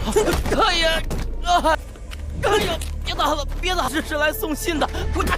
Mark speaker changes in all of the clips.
Speaker 1: 可以，可以，别打了，别打，这是来送信的，我打。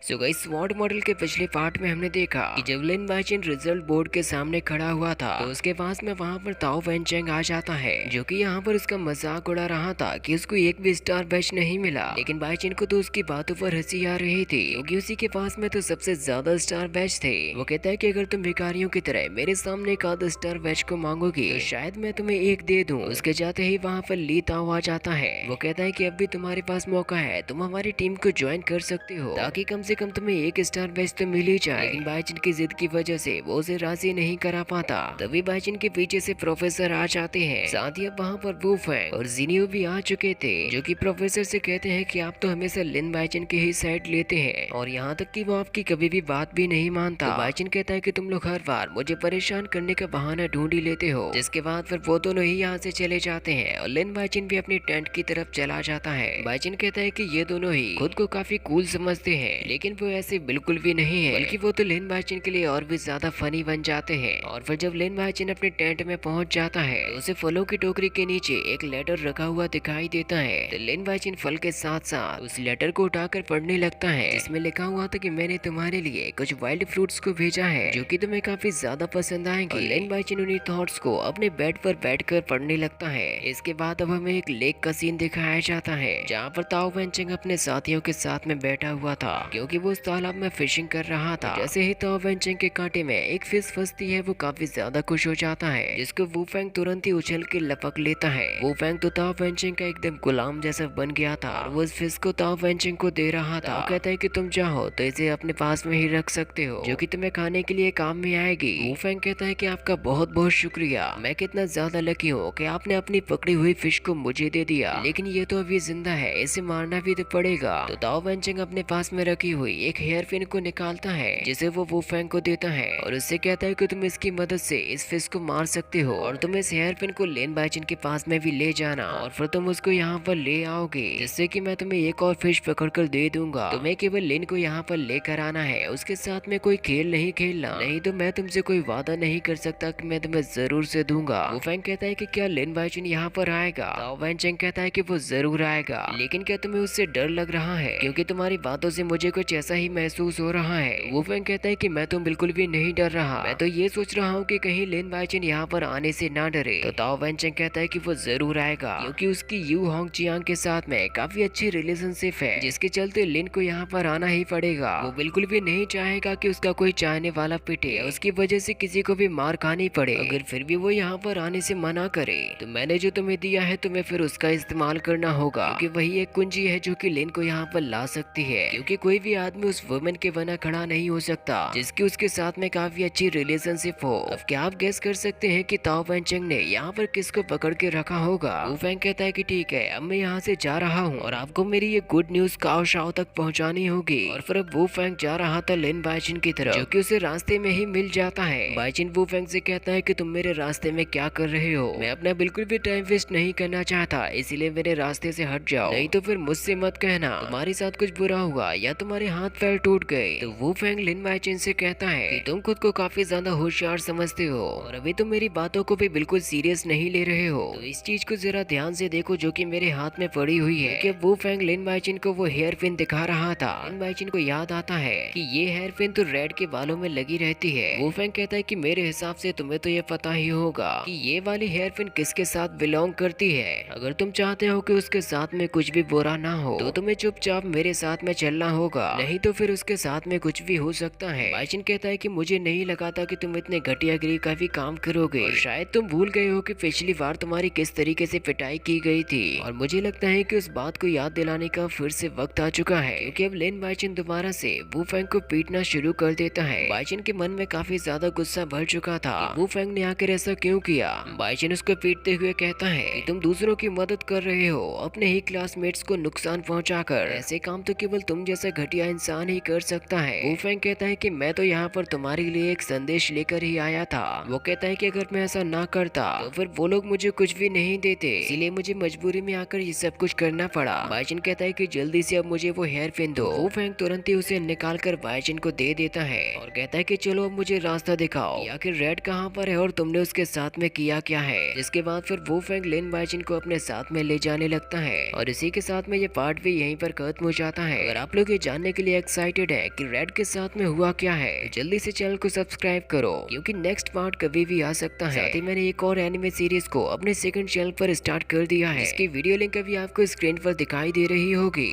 Speaker 2: so guys sword model के पिछले part में हमने देखा कि जब लिन बाइचेन रिजल्ट बोर्ड के सामने खड़ा हुआ था तो उसके पास में वहां पर ताओ वेनचेंग आ जाता है, जो कि यहाँ पर उसका मजाक उड़ा रहा था कि उसको एक भी स्टार बैच नहीं मिला। लेकिन बाइचेन को तो उसकी बातों पर हंसी आ रही थी क्योंकि उसी के पास में तो सबसे ज्यादा स्टार बैच थे। वो कहता है कि अगर तुम भिखारियों की तरह मेरे सामने एक आधा स्टार बैच को मांगोगे तो शायद मैं तुम्हें एक दे दूं। उसके जाते ही वहाँ पर ली ताओ आ जाता है। वो कहता है कि अब भी तुम्हारे पास मौका है, तुम हमारी टीम को ज्वाइन कर सकते हो ताकि कम से कम तुम्हें एक स्टार बैच तो मिल ही जाए। लेकिन बाइचेन की जिद की वजह से वो उसे राजी नहीं करा पाता। तभी बाइचेन के पीछे से प्रोफेसर आ जाते हैं। साथ ही अब वहाँ पर वू फैंग और जिनियो भी आ चुके थे, जो कि प्रोफेसर से कहते हैं कि आप तो हमेशा लिन बाइचेन की ही साइड लेते हैं और यहाँ तक कि वो आपकी कभी भी बात भी नहीं मानता। तो बाइचेन कहता है कि तुम लोग हर बार मुझे परेशान करने का बहाना ढूंढ ही लेते हो। जिसके बाद फिर वो दोनों ही यहाँ से चले जाते हैं और लिन बाइचेन भी अपनी टेंट की तरफ चला जाता है। बाइचेन कहता है कि ये दोनों ही खुद को काफी कूल समझते हैं, लेकिन वो ऐसे बिल्कुल भी नहीं है, बल्कि वो तो लिन बाइचेन के लिए और भी ज्यादा फनी बन जाते हैं। और फिर जब लिन बाइचेन अपने टेंट में पहुंच जाता है तो उसे फलों की टोकरी के नीचे एक लेटर रखा हुआ दिखाई देता है। तो लिन बाइचेन फल के साथ साथ उस लेटर को उठाकर पढ़ने लगता है, जिसमें लिखा हुआ था कि मैंने तुम्हारे लिए कुछ वाइल्ड फ्रूट्स को भेजा है जो कि तुम्हें काफी ज्यादा पसंद आएंगे। लिन बाइचेन उन्हीं थॉट्स को अपने बेड पर बैठकर पढ़ने लगता है। इसके बाद अब हमें एक लेक का सीन दिखाया जाता है जहाँ पर ताओ वेनचेंग अपने साथियों के साथ में बैठा हुआ था क्योंकि वो उस तालाब में फिशिंग कर रहा था। जैसे ही ताओ वेनचेंग के कांटे में एक फिश फंसती है वो काफी ज्यादा खुश हो जाता है, जिसको वू फैंग तुरंत ही उछल के लपक लेता है। वू फैंग तो ताओ वेनचेंग का एकदम गुलाम जैसा बन गया था और वो इस फिश को ताओ वेनचेंग को दे रहा था। वो कहता है कि तुम चाहो तो इसे अपने पास में ही रख सकते हो, जो कि तुम्हें खाने के लिए काम में आएगी। वू फैंग कहता है कि आपका बहुत बहुत शुक्रिया, मैं कितना ज्यादा लकी हूँ कि आपने अपनी पकड़ी हुई फिश को मुझे दे दिया, लेकिन ये तो अभी जिंदा है, इसे मारना भी तो पड़ेगा। तो ताओ वेनचेंग अपने पास में रखी हुई एक हेयर पिन को निकालता है जिसे वो वू फैंग को देता है और उससे कहता है कि तुम इसकी मदद से इस फिश को मार सकते हो और तुम इस हेयर पिन को लिन बाइचेन के पास में भी ले जाना और फिर तुम उसको यहाँ पर ले आओगे, जिससे कि मैं तुम्हें एक और फिश पकड़ कर दे दूंगा। तुम्हें केवल लिन को यहाँ पर लेकर आना है, उसके साथ में कोई खेल नहीं खेलना, नहीं तो मैं तुमसे कोई वादा नहीं कर सकता कि मैं तुम्हें जरूर से दूंगा। वू फैंग कहता है कि क्या लिन बाइचेन यहाँ पर आएगा? ताओ वेनचेंग कहता है कि वो जरूर आएगा, लेकिन क्या तुम्हें उससे डर लग रहा है? क्योंकि तुम्हारी बातों से मुझे कुछ ऐसा ही महसूस हो रहा है। वू फैंग कहता है कि मैं तो बिल्कुल भी नहीं डर रहा, मैं तो ये सोच रहा हूँ कि कहीं लिन बाइचेन यहाँ पर आने से ना डरे। तो ताओ वेनचेंग कहता है कि वो जरूर आएगा क्योंकि उसकी यू होंग चियांग के साथ में काफी अच्छी रिलेशनशिप है, जिसके चलते लिन को यहाँ पर आना ही पड़ेगा। वो बिल्कुल भी नहीं चाहेगा कि उसका कोई चाहने वाला पिटे, उसकी वजह से किसी को भी मार खानी पड़े। अगर फिर भी वो यहाँ पर आने से मना करे तो मैंने जो तुम्हें दिया है तुम्हें फिर उसका इस्तेमाल करना होगा, क्योंकि वही एक कुंजी है जो कि लिन को यहाँ पर ला सकती है। क्योंकि कोई भी आदमी उस वुमेन के बना खड़ा नहीं हो सकता जिसकी उसके साथ में काफी अच्छी रिलेशनशिप हो। अब क्या आप गेस कर सकते हैं कि ताओ वेनचेंग ने यहाँ पर किसको पकड़ के रखा होगा? वू फैंग कहता है कि ठीक है, अब मैं यहाँ से जा रहा हूँ और आपको मेरी ये गुड न्यूज काओ शाओ तक पहुँचानी होगी। और फिर अब वू फैंग जा रहा था लिन बाइचेन की तरफ, जो कि उसे रास्ते में ही मिल जाता है। बाइचेन वू फैंग से कहता है कि तुम मेरे रास्ते में क्या कर रहे हो? मैं अपना बिल्कुल भी टाइम वेस्ट नहीं करना चाहता, इसीलिए मेरे रास्ते से हट जाओ, नहीं तो फिर मुझसे मत कहना तुम्हारे साथ कुछ बुरा हुआ या तुम्हारे हाथ पैर टूट गए। तो वू फैंग लिन बाइचेन से कहता है कि तुम खुद को काफी ज्यादा होशियार समझते हो और अभी तुम मेरी बातों को भी बिल्कुल सीरियस नहीं ले रहे हो, तो इस चीज को जरा ध्यान से देखो जो कि मेरे हाथ में पड़ी हुई है। कि वू फैंग लिन बाइचेन को वो हेयर पिन दिखा रहा था। लिन बाइचेन को याद आता है कि ये हेयर पिन तो रेड के बालों में लगी रहती है। वू फैंग कहता है कि मेरे हिसाब से तुम्हें तो ये पता ही होगा कि ये वाली हेयर पिन किसके साथ बिलोंग करती है। अगर तुम चाहते हो कि उसके साथ में कुछ भी बुरा ना हो तो तुम्हें चुपचाप मेरे साथ में चलना होगा, नहीं तो फिर उसके साथ में कुछ भी हो सकता है। बाइचेन कहता है कि मुझे नहीं लगा था कि तुम इतने घटियागिरी का भी काम करोगे और शायद तुम भूल गए हो कि पिछली बार तुम्हारी किस तरीके से पिटाई की गई थी, और मुझे लगता है कि उस बात को याद दिलाने का फिर से वक्त आ चुका है, क्योंकि अब लिन बाइचेन दोबारा से वू फैंग को पीटना शुरू कर देता है। बाइचेन के मन में काफी ज्यादा गुस्सा भर चुका था कि वू फैंग ने आकर ऐसा क्यों किया। बाइचेन उसको पीटते हुए कहता है कि तुम दूसरों की मदद कर रहे हो, अपने ही क्लासमेट्स को नुकसान पहुंचाकर। ऐसे काम तो केवल तुम जैसा घटिया इंसान ही कर सकता है। वू फेंग कहता है कि मैं तो यहाँ पर तुम्हारे लिए एक संदेश लेकर ही आया था। वो कहता है कि अगर मैं ऐसा ना करता तो फिर वो लोग मुझे कुछ भी नहीं देते, इसीलिए मुझे मजबूरी में आकर ये सब कुछ करना पड़ा। बाइजिन कहता है कि जल्दी से अब मुझे वो हेयर पिन दो। वू फेंग तुरंत ही उसे निकाल कर बाइजिन को दे देता है और कहता है कि चलो अब मुझे रास्ता दिखाओ, आखिर रेड कहाँ पर है और तुमने उसके साथ में किया क्या है। जिसके बाद फिर वू फेंग लिन बाइजिन को अपने साथ में ले जाने लगता है और इसी के साथ में ये पार्ट भी यहीं पर खत्म हो जाता है। अगर आप लोग ये जानने के लिए एक्साइटेड है कि रेड के साथ में हुआ क्या है, तो जल्दी से चैनल को सब्सक्राइब करो क्योंकि नेक्स्ट पार्ट कभी भी आ सकता है। साथ ही मैंने एक और एनिमे सीरीज को अपने सेकंड चैनल पर स्टार्ट कर दिया है, इसकी वीडियो लिंक अभी आपको स्क्रीन पर दिखाई दे रही होगी।